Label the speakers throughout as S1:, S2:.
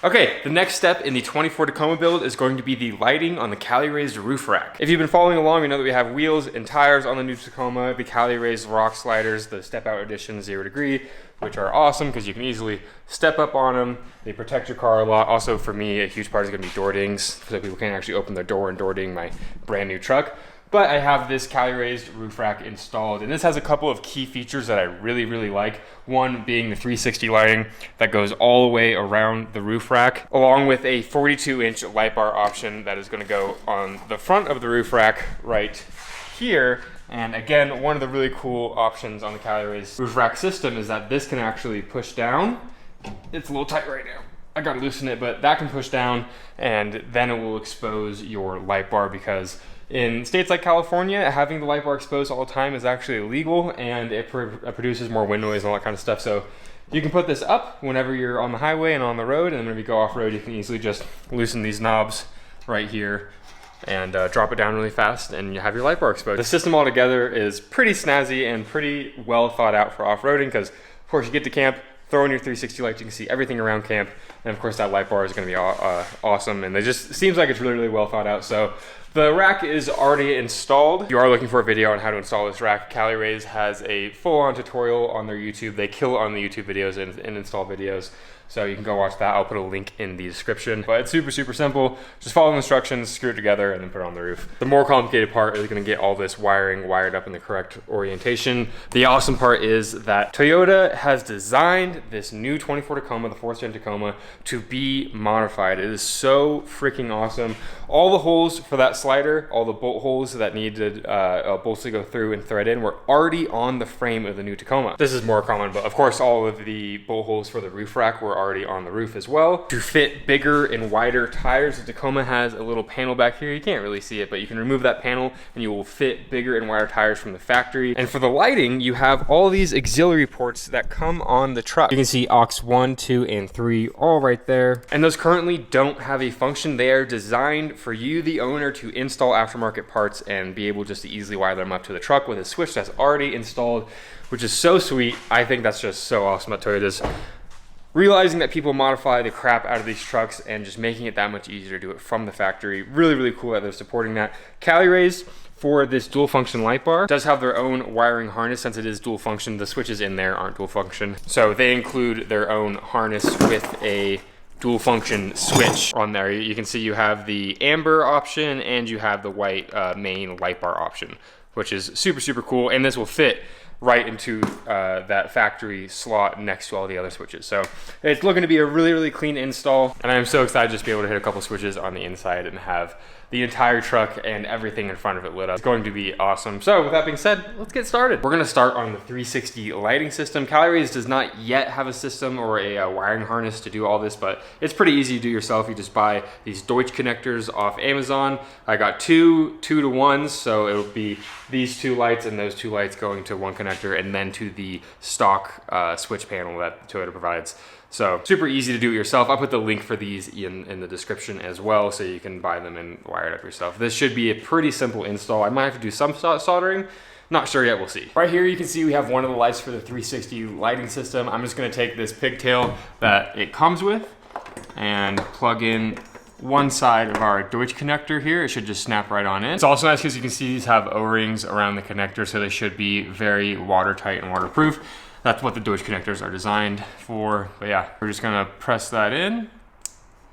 S1: Okay, the next step in the 24 Tacoma build is going to be the lighting on the Cali raised roof rack. If you've been following along, you know that we have wheels and tires on the new Tacoma, the Cali raised rock sliders, the step out edition 0 degree, which are awesome because you can easily step up on them. They protect your car a lot. Also for me, a huge part is gonna be door dings, so people can't actually open their door and door ding my brand new truck. But I have this Cali raised roof rack installed, and this has a couple of key features that I really like. One being the 360 lighting that goes all the way around the roof rack, along with a 42-inch light bar option that is gonna go on the front of the roof rack right here. And again, one of the really cool options on the Cali raised roof rack system is that this can actually push down. It's a little tight right now. I gotta loosen it, but that can push down, and then it will expose your light bar, because in states like California, having the light bar exposed all the time is actually illegal, and it produces more wind noise and all that kind of stuff. So you can put this up whenever you're on the highway and on the road, and then when you go off-road, you can easily just loosen these knobs right here and drop it down really fast, and you have your light bar exposed. The system altogether is pretty snazzy and pretty well thought out for off-roading, because of course you get to camp, throw in your 360 lights, you can see everything around camp, and of course that light bar is going to be awesome, and it just seems like it's really well thought out. So the rack is already installed. If you are looking for a video on how to install this rack, Cali Raise has a full-on tutorial on their YouTube. They kill on the YouTube videos and install videos, so you can go watch that. I'll put a link in the description. But it's super simple. Just follow the instructions, screw it together, and then put it on the roof. The more complicated part is going to get all this wiring wired up in the correct orientation. The awesome part is that Toyota has designed this new 24 Tacoma, the 4th gen Tacoma, to be modified. It is so freaking awesome. All the holes for that slider, all the bolt holes that needed bolts to go through and thread in, were already on the frame of the new Tacoma. This is more common, but of course all of the bolt holes for the roof rack were already on the roof as well. To fit bigger and wider tires, the Tacoma has a little panel back here. You can't really see it, but you can remove that panel and you will fit bigger and wider tires from the factory. And for the lighting, you have all these auxiliary ports that come on the truck. You can see aux 1, 2, and 3 all right there. And those currently don't have a function. They are designed for you, the owner, to install aftermarket parts and be able just to easily wire them up to the truck with a switch that's already installed, which is so sweet. I think that's just so awesome at Toyota's realizing that people modify the crap out of these trucks and just making it that much easier to do it from the factory. Really cool that they're supporting that. Cali Raise, for this dual function light bar, does have their own wiring harness. Since it is dual function, the switches in there aren't dual function, so they include their own harness with a dual function switch on there. You can see you have the amber option and you have the white main light bar option, which is super cool, and this will fit right into that factory slot next to all the other switches. So it's looking to be a really clean install, and I'm so excited just to be able to hit a couple switches on the inside and have the entire truck and everything in front of it lit up. It's going to be awesome. So with that being said, let's get started. We're gonna start on the 360 lighting system. Cali Raise does not yet have a system or a wiring harness to do all this, but it's pretty easy to do yourself. You just buy these Deutsch connectors off Amazon. I got two to ones, so it'll be these two lights and those two lights going to one connector and then to the stock switch panel that Toyota provides. So super easy to do it yourself. I'll put the link for these in the description as well, so you can buy them and wire it up yourself. This should be a pretty simple install. I might have to do some soldering. Not sure yet, we'll see. Right here you can see we have one of the lights for the 360 lighting system. I'm just gonna take this pigtail that it comes with and plug in one side of our Deutsch connector here. It should just snap right on in. It's also nice because you can see these have O-rings around the connector, so they should be very watertight and waterproof. That's what the Deutsch connectors are designed for. But yeah, we're just gonna press that in.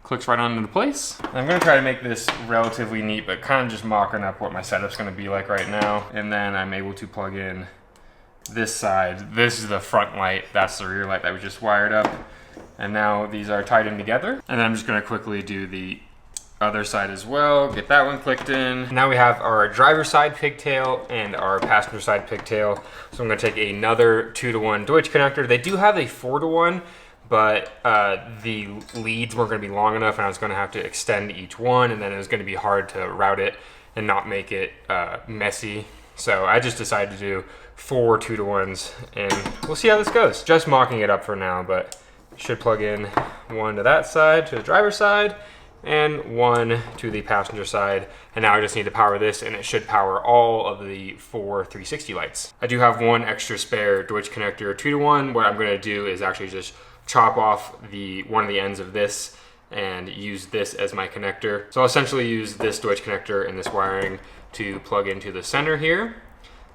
S1: Clicks right on into place. And I'm gonna try to make this relatively neat, but kind of just mocking up what my setup's gonna be like right now. And then I'm able to plug in this side. This is the front light. That's the rear light that we just wired up. And now these are tied in together. And then I'm just gonna quickly do the other side as well, get that one clicked in. Now we have our driver's side pigtail and our passenger side pigtail. So I'm gonna take another 2-to-1 Deutsch connector. They do have a 4-to-1, but the leads weren't gonna be long enough, and I was gonna have to extend each one, and then it was gonna be hard to route it and not make it messy. So I just decided to do 4 2-to-1s, and we'll see how this goes. Just mocking it up for now, but should plug in one to that side, to the driver's side, and one to the passenger side. And now I just need to power this, and it should power all of the 4 360 lights. I do have one extra spare Deutsch connector 2-to-1. What I'm gonna do is actually just chop off one of the ends of this and use this as my connector. So I'll essentially use this Deutsch connector and this wiring to plug into the center here.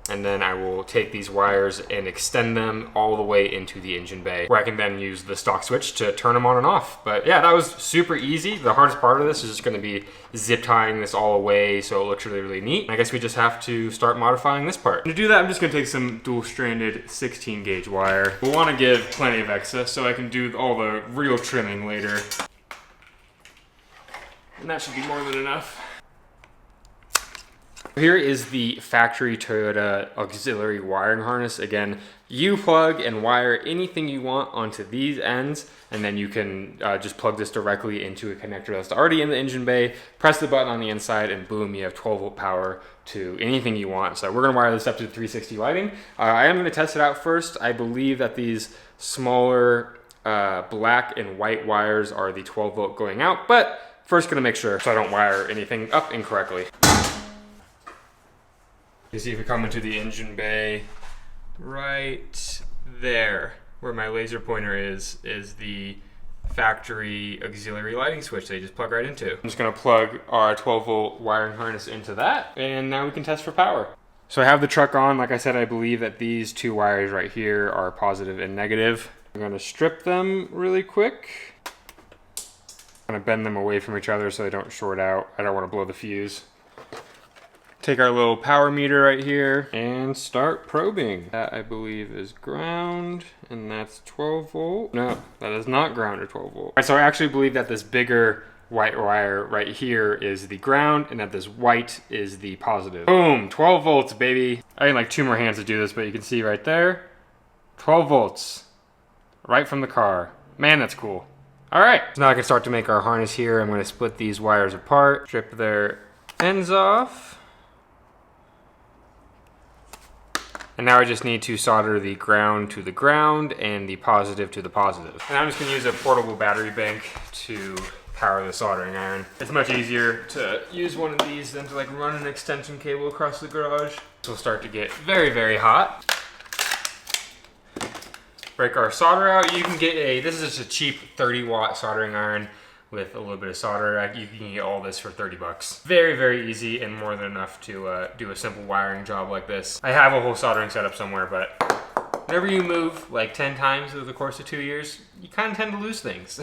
S1: And then I will take these wires and extend them all the way into the engine bay, where I can then use the stock switch to turn them on and off. But yeah, that was super easy. The hardest part of this is just gonna be zip tying this all away so it looks really, really neat. I guess we just have to start modifying this part. To do that, I'm just gonna take some dual stranded 16 gauge wire. We'll wanna give plenty of excess so I can do all the real trimming later. And that should be more than enough. Here is the factory Toyota auxiliary wiring harness. Again, you plug and wire anything you want onto these ends, and then you can just plug this directly into a connector that's already in the engine bay, press the button on the inside, and boom, you have 12-volt power to anything you want. So we're gonna wire this up to 360 lighting. I am gonna test it out first. I believe that these smaller black and white wires are the 12-volt going out, but first gonna make sure so I don't wire anything up incorrectly. You see if we come into the engine bay, right there, where my laser pointer is the factory auxiliary lighting switch that you just plug right into. I'm just gonna plug our 12-volt wiring harness into that, and now we can test for power. So I have the truck on. Like I said, I believe that these two wires right here are positive and negative. I'm gonna strip them really quick. I'm gonna bend them away from each other so they don't short out. I don't wanna blow the fuse. Take our little power meter right here and start probing. That I believe is ground, and that's 12 volt. No, that is not ground or 12 volt. All right, so I actually believe that this bigger white wire right here is the ground, and that this white is the positive. Boom, 12 volts, baby. I need like 2 more hands to do this, but you can see right there, 12 volts, right from the car. Man, that's cool. All right, so now I can start to make our harness here. I'm gonna split these wires apart, strip their ends off. And now I just need to solder the ground to the ground and the positive to the positive. And I'm just gonna use a portable battery bank to power the soldering iron. It's much easier to use one of these than to like run an extension cable across the garage. This will start to get very, very hot. Break our solder out. You can get this is just a cheap 30-watt soldering iron with a little bit of solder. You can get all this for 30 bucks. Very, very easy and more than enough to do a simple wiring job like this. I have a whole soldering setup somewhere, but whenever you move like 10 times over the course of 2 years, you kind of tend to lose things.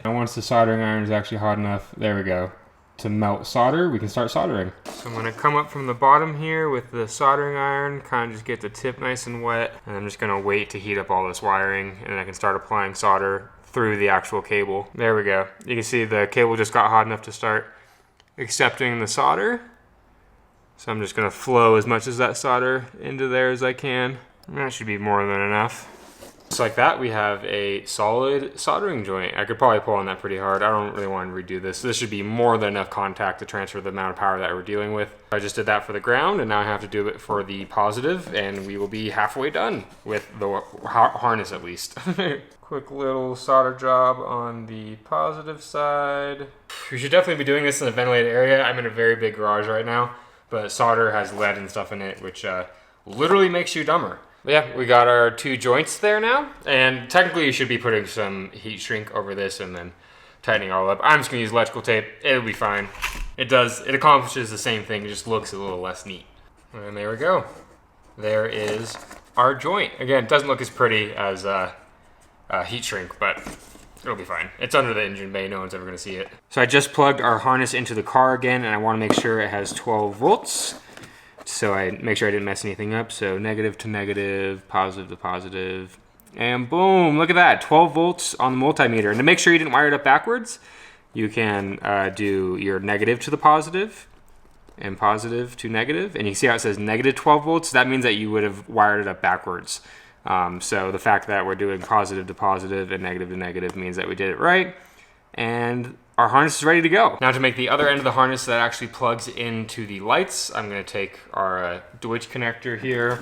S1: And once the soldering iron is actually hot enough, there we go, to melt solder, we can start soldering. So I'm gonna come up from the bottom here with the soldering iron, kind of just get the tip nice and wet, and I'm just gonna wait to heat up all this wiring, and then I can start applying solder through the actual cable. There we go. You can see the cable just got hot enough to start accepting the solder. So I'm just gonna flow as much as that solder into there as I can. And that should be more than enough. Just like that, we have a solid soldering joint. I could probably pull on that pretty hard. I don't really want to redo this. This should be more than enough contact to transfer the amount of power that we're dealing with. I just did that for the ground, and now I have to do it for the positive, and we will be halfway done with the harness at least. Quick little solder job on the positive side. We should definitely be doing this in a ventilated area. I'm in a very big garage right now, but solder has lead and stuff in it, which literally makes you dumber. But yeah, we got our 2 joints there now, and technically you should be putting some heat shrink over this and then tightening it all up. I'm just gonna use electrical tape. It'll be fine. It accomplishes the same thing, it just looks a little less neat. And there we go. There is our joint. Again, it doesn't look as pretty as heat shrink, but it'll be fine. It's under the engine bay, no one's ever gonna see it. So I just plugged our harness into the car again, and I wanna make sure it has 12 volts. So I make sure I didn't mess anything up. So negative to negative, positive to positive, and boom, look at that, 12 volts on the multimeter. And to make sure you didn't wire it up backwards, you can do your negative to the positive and positive to negative. And you can see how it says negative 12 volts. That means that you would have wired it up backwards. So the fact that we're doing positive to positive and negative to negative means that we did it right. And our harness is ready to go. Now to make the other end of the harness that actually plugs into the lights, I'm gonna take our Deutsch connector here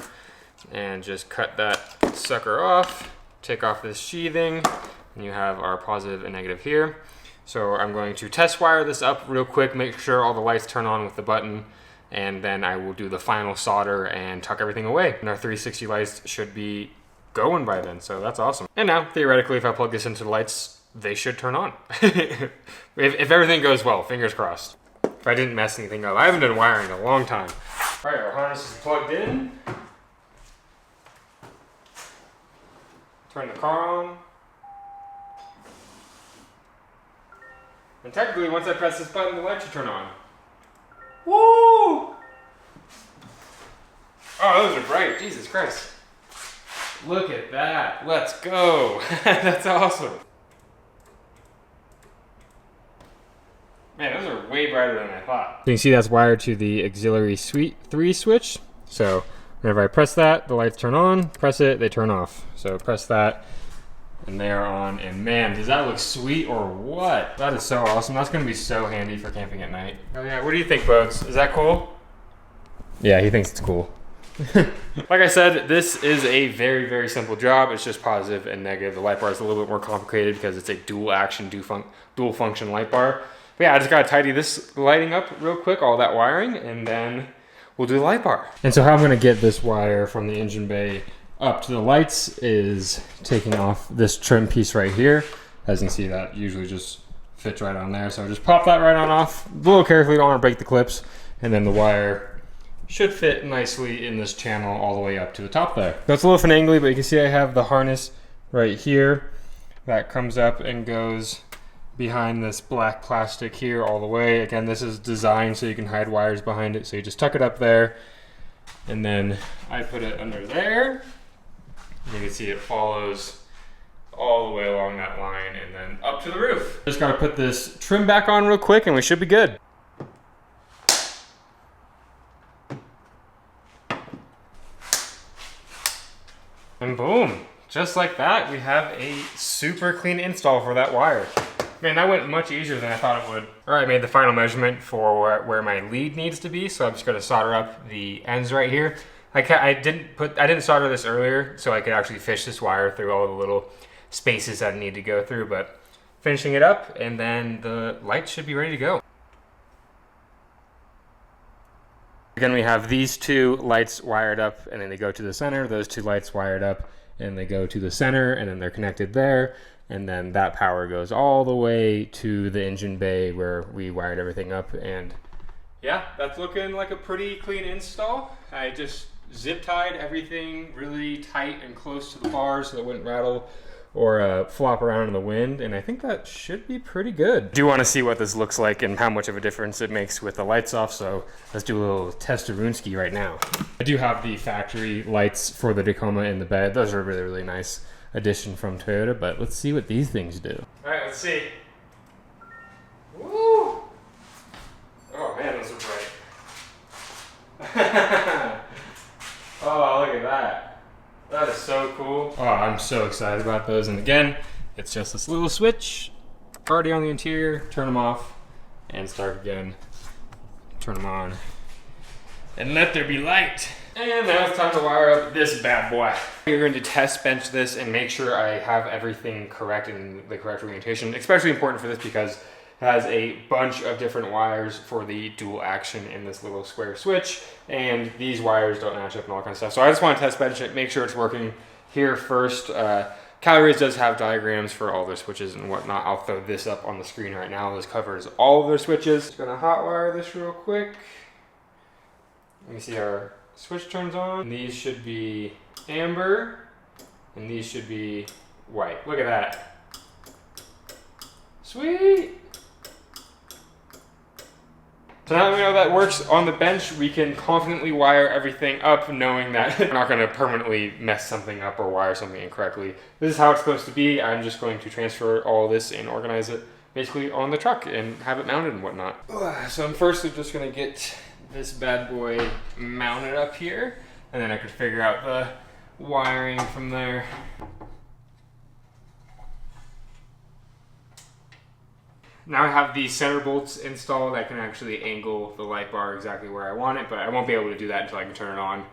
S1: and just cut that sucker off, take off this sheathing, and you have our positive and negative here. So I'm going to test wire this up real quick, make sure all the lights turn on with the button, and then I will do the final solder and tuck everything away. And our 360 lights should be going by then, so that's awesome. And now, theoretically, if I plug this into the lights, they should turn on. if everything goes well, fingers crossed. If I didn't mess anything up. I haven't done wiring in a long time. All right, our harness is plugged in. Turn the car on. And technically, once I press this button, the light should turn on. Woo! Oh, those are bright. Jesus Christ. Look at that. Let's go. That's awesome. Man, those are way brighter than I thought. You can see that's wired to the auxiliary suite 3 switch. So whenever I press that, the lights turn on. Press it, they turn off. So press that, and they are on. And man, does that look sweet or what? That is so awesome. That's gonna be so handy for camping at night. Oh yeah, what do you think, Boats? Is that cool? Yeah, he thinks it's cool. Like I said, this is a very, very simple job. It's just positive and negative. The light bar is a little bit more complicated because it's a dual action, dual function light bar. But yeah, I just gotta tidy this lighting up real quick, all that wiring, and then we'll do the light bar. And so how I'm gonna get this wire from the engine bay up to the lights is taking off this trim piece right here. As you can see, that usually just fits right on there. So just pop that right on off, a little carefully, don't wanna break the clips, and then the wire should fit nicely in this channel all the way up to the top there. That's a little finagly, but you can see I have the harness right here that comes up and goes behind this black plastic here all the way. Again, this is designed so you can hide wires behind it. So you just tuck it up there, and then I put it under there. You can see it follows all the way along that line and then up to the roof. Just gotta put this trim back on real quick and we should be good. And boom, just like that, we have a super clean install for that wire. Man, that went much easier than I thought it would. All right, I made the final measurement for where my lead needs to be, so I'm just gonna solder up the ends right here. I didn't solder this earlier, so I could actually fish this wire through all the little spaces that I need to go through, but finishing it up, and then the lights should be ready to go. Again, we have these two lights wired up and then they go to the center. Those two lights wired up and they go to the center and then they're connected there. And then that power goes all the way to the engine bay where we wired everything up. And yeah, that's looking like a pretty clean install. I just zip tied everything really tight and close to the bars so it wouldn't rattle or flop around in the wind, and I think that should be pretty good. I do want to see what this looks like and how much of a difference it makes with the lights off, so let's do a little test-a-roonski right now. I do have the factory lights for the Tacoma in the bed. Those are a really, really nice addition from Toyota, but let's see what these things do. All right, let's see. Woo! Oh man, those are bright. Oh, look at that. That is so cool. Oh, I'm so excited about those. And again, it's just this little switch already on the interior. Turn them off and start again. Turn them on and let there be light. And now it's time to wire up this bad boy. We're going to test bench this and make sure I have everything correct in the correct orientation. Especially important for this because it has a bunch of different wires for the dual action in this little square switch, and these wires don't match up and all that kind of stuff. So I just want to test bench it, make sure it's working here first. Cali Rays does have diagrams for all their switches and whatnot. I'll throw this up on the screen right now. This covers all of their switches. Just gonna hot wire this real quick. Let me see our switch turns on. And these should be amber, and these should be white. Look at that. Sweet. So now that we know that works on the bench, we can confidently wire everything up knowing that we're not gonna permanently mess something up or wire something incorrectly. This is how it's supposed to be. I'm just going to transfer all this and organize it basically on the truck and have it mounted and whatnot. So I'm first just gonna get this bad boy mounted up here, and then I could figure out the wiring from there. Now I have these center bolts installed. I can actually angle the light bar exactly where I want it, but I won't be able to do that until I can turn it on.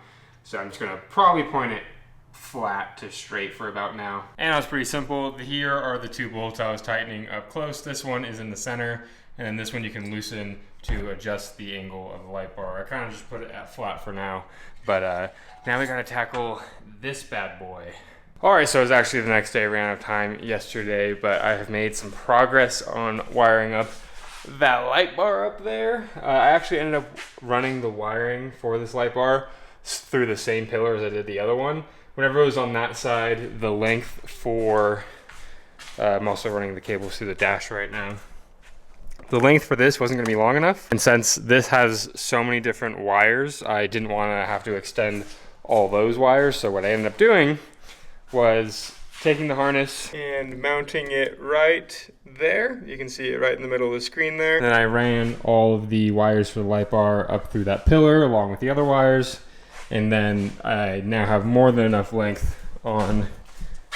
S1: So I'm just gonna probably point it flat to straight for about now. And that's pretty simple. Here are the two bolts I was tightening up close. This one is in the center, and then this one you can loosen to adjust the angle of the light bar. I kind of just put it at flat for now, but now we gotta tackle this bad boy. All right, so it was actually the next day. I ran out of time yesterday, but I have made some progress on wiring up that light bar up there. I actually ended up running the wiring for this light bar through the same pillar as I did the other one. Whenever it was on that side, the length for, I'm also running the cables through the dash right now. The length for this wasn't gonna be long enough. And since this has so many different wires, I didn't wanna have to extend all those wires. So what I ended up doing was taking the harness and mounting it right there. You can see it right in the middle of the screen there. And then I ran all of the wires for the light bar up through that pillar along with the other wires. And then I now have more than enough length on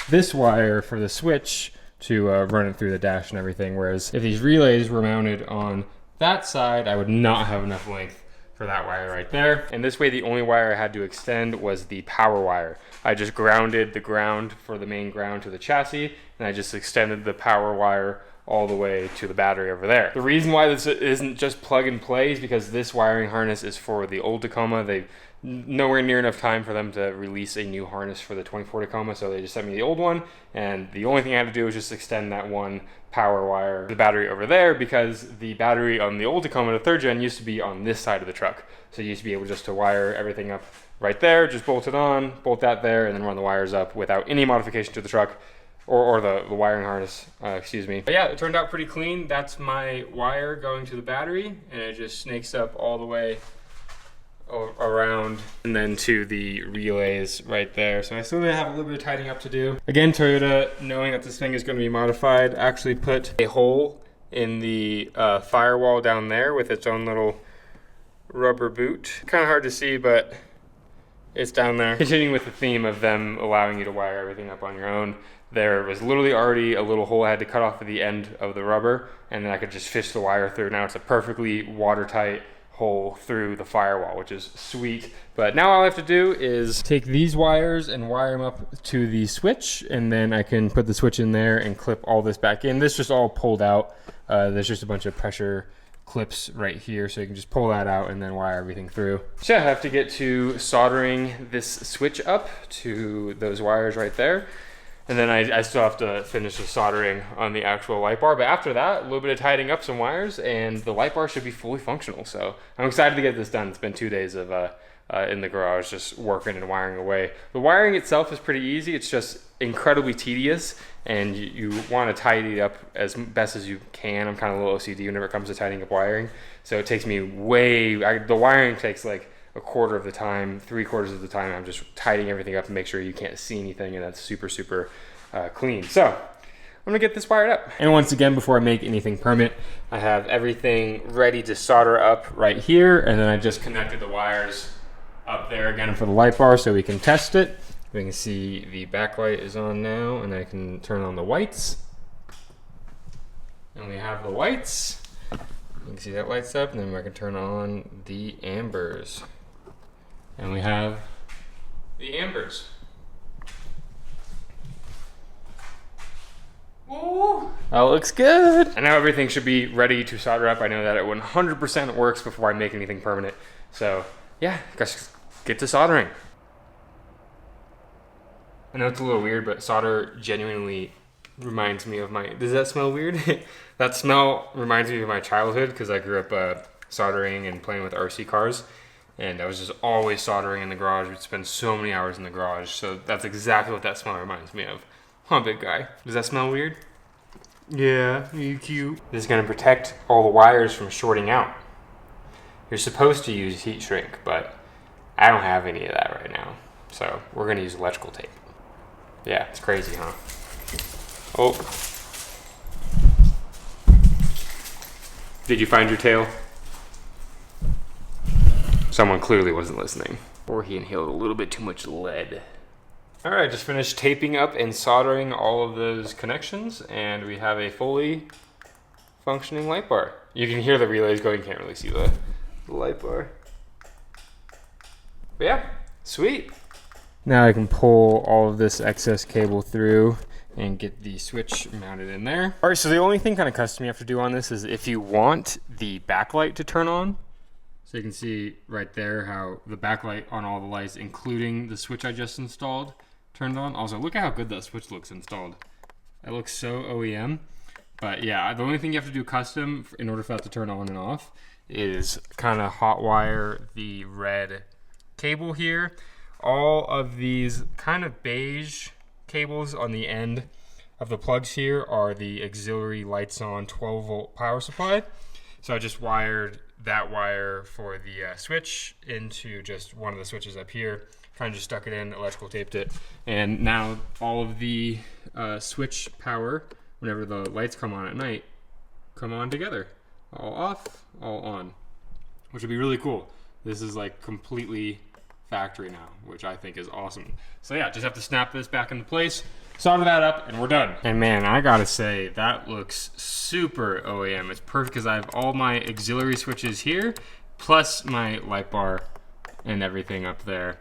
S1: this wire for the switch to run it through the dash and everything. Whereas if these relays were mounted on that side, I would not have enough length for that wire right there. And this way, the only wire I had to extend was the power wire. I just grounded the ground for the main ground to the chassis, and I just extended the power wire all the way to the battery over there. The reason why this isn't just plug and play is because this wiring harness is for the old Tacoma. They nowhere near enough time for them to release a new harness for the 24 Tacoma, so they just sent me the old one, and the only thing I had to do was just extend that one power wire, the battery over there, because the battery on the old Tacoma, the 3rd gen, used to be on this side of the truck. So you used to be able just to wire everything up right there, just bolt it on, bolt that there, and then run the wires up without any modification to the truck, or the wiring harness, excuse me. But yeah, it turned out pretty clean. That's my wire going to the battery, and it just snakes up all the way around and then to the relays right there. So I still have a little bit of tidying up to do. Again, Toyota, knowing that this thing is going to be modified, actually put a hole in the firewall down there with its own little rubber boot. Kind of hard to see, but it's down there. Continuing with the theme of them allowing you to wire everything up on your own, there was literally already a little hole I had to cut off at the end of the rubber, and then I could just fish the wire through. Now it's a perfectly watertight hole through the firewall, which is sweet. But now all I have to do is take these wires and wire them up to the switch, and then I can put the switch in there and clip all this back in. This just all pulled out. There's just a bunch of pressure clips right here, so you can just pull that out and then wire everything through. So I have to get to soldering this switch up to those wires right there. And then I still have to finish the soldering on the actual light bar. But after that, a little bit of tidying up some wires, and the light bar should be fully functional. So I'm excited to get this done. It's been 2 days of in the garage just working and wiring away. The wiring itself is pretty easy. It's just incredibly tedious, and you want to tidy it up as best as you can. I'm kind of a little OCD whenever it comes to tidying up wiring. So it takes me the wiring takes like a quarter of the time, 3/4 of the time. I'm just tidying everything up and make sure you can't see anything, and that's super, super clean. So I'm gonna get this wired up. And once again, before I make anything permanent, I have everything ready to solder up right here, and then I just connected the wires up there again for the light bar so we can test it. We can see the backlight is on now, and I can turn on the whites. And we have the whites. You can see that lights up, and then I can turn on the ambers. And we have the ambers. Ooh, that looks good. And now everything should be ready to solder up. I know that it 100% works before I make anything permanent. So yeah, guys, get to soldering. I know it's a little weird, but solder genuinely reminds me of does that smell weird? That smell reminds me of my childhood, because I grew up soldering and playing with RC cars. And I was just always soldering in the garage. We'd spend so many hours in the garage. So that's exactly what that smell reminds me of. Huh, big guy. Does that smell weird? Yeah, you cute. This is gonna protect all the wires from shorting out. You're supposed to use heat shrink, but I don't have any of that right now. So we're gonna use electrical tape. Yeah, it's crazy, huh? Oh. Did you find your tail? Someone clearly wasn't listening. Or he inhaled a little bit too much lead. All right, just finished taping up and soldering all of those connections, and we have a fully functioning light bar. You can hear the relays going, you can't really see the light bar. But yeah, sweet. Now I can pull all of this excess cable through and get the switch mounted in there. All right, so the only thing kind of custom you have to do on this is if you want the backlight to turn on, so you can see right there how the backlight on all the lights, including the switch I just installed, turned on. Also, look at how good that switch looks installed. It looks so OEM. But yeah, the only thing you have to do custom in order for that to turn on and off is kind of hot wire the red cable here. All of these kind of beige cables on the end of the plugs here are the auxiliary lights on 12 volt power supply. So I just wired that wire for the switch into just one of the switches up here. Kind of just stuck it in, electrical taped it. And now all of the switch power, whenever the lights come on at night, come on together. All off, all on, which would be really cool. This is like completely factory now, which I think is awesome. So yeah, just have to snap this back into place, solder that up, and we're done. And man, I gotta say, that looks super OEM. It's perfect because I have all my auxiliary switches here, plus my light bar and everything up there.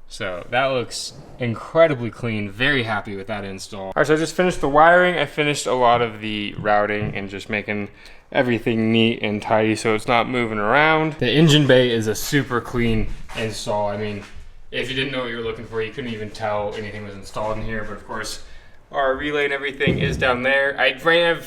S1: So that looks incredibly clean. Very happy with that install. All right, so I just finished the wiring. I finished a lot of the routing and just making everything neat and tidy so it's not moving around. The engine bay is a super clean install. I mean, if you didn't know what you were looking for, you couldn't even tell anything was installed in here, but of course, our relay and everything is down there. I ran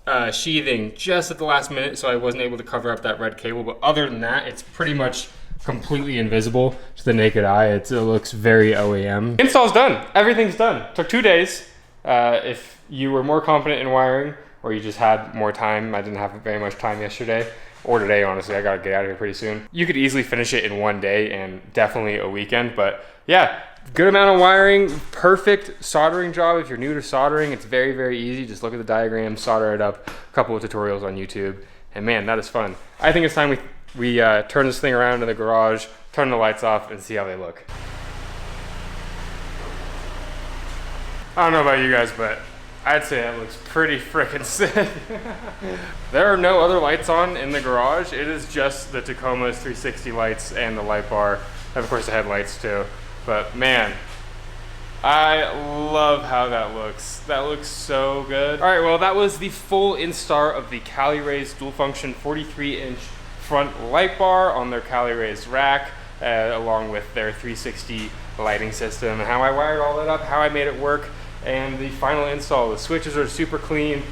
S1: out of sheathing just at the last minute, so I wasn't able to cover up that red cable, but other than that, it's pretty much completely invisible to the naked eye. It looks very OEM. Install's done. Everything's done. Took 2 days. If you were more confident in wiring, or you just had more time, I didn't have very much time yesterday, or today, honestly, I gotta get out of here pretty soon. You could easily finish it in 1 day and definitely a weekend, but yeah, good amount of wiring, perfect soldering job. If you're new to soldering, it's very, very easy. Just look at the diagram, solder it up, a couple of tutorials on YouTube, and man, that is fun. I think it's time we turn this thing around in the garage, turn the lights off, and see how they look. I don't know about you guys, but I'd say that looks pretty freaking sick. There are no other lights on in the garage. It is just the Tacoma's 360 lights and the light bar, and of course the headlights too. But man, I love how that looks. That looks so good. All right, well, that was the full install of the Cali Rays dual function 43-inch front light bar on their Cali Rays rack, along with their 360 lighting system, and how I wired all that up, how I made it work, and the final install. The switches are super clean.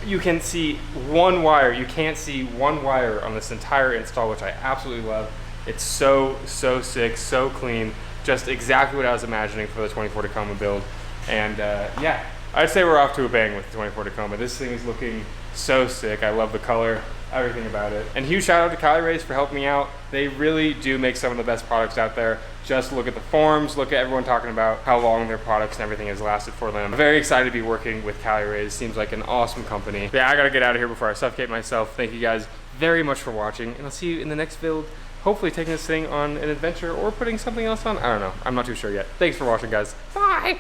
S1: You can see one wire. You can't see one wire on this entire install, which I absolutely love. It's so sick, so clean. Just exactly what I was imagining for the 24 Tacoma build. And yeah, I'd say we're off to a bang with the 24 Tacoma. This thing is looking so sick. I love the color, everything about it. And huge shout out to Cali Rays for helping me out. They really do make some of the best products out there. Just look at the forums, look at everyone talking about how long their products and everything has lasted for them. I'm very excited to be working with Cali Rays. Seems like an awesome company. But yeah, I gotta get out of here before I suffocate myself. Thank you guys very much for watching, and I'll see you in the next build. Hopefully taking this thing on an adventure or putting something else on. I don't know. I'm not too sure yet. Thanks for watching, guys. Bye!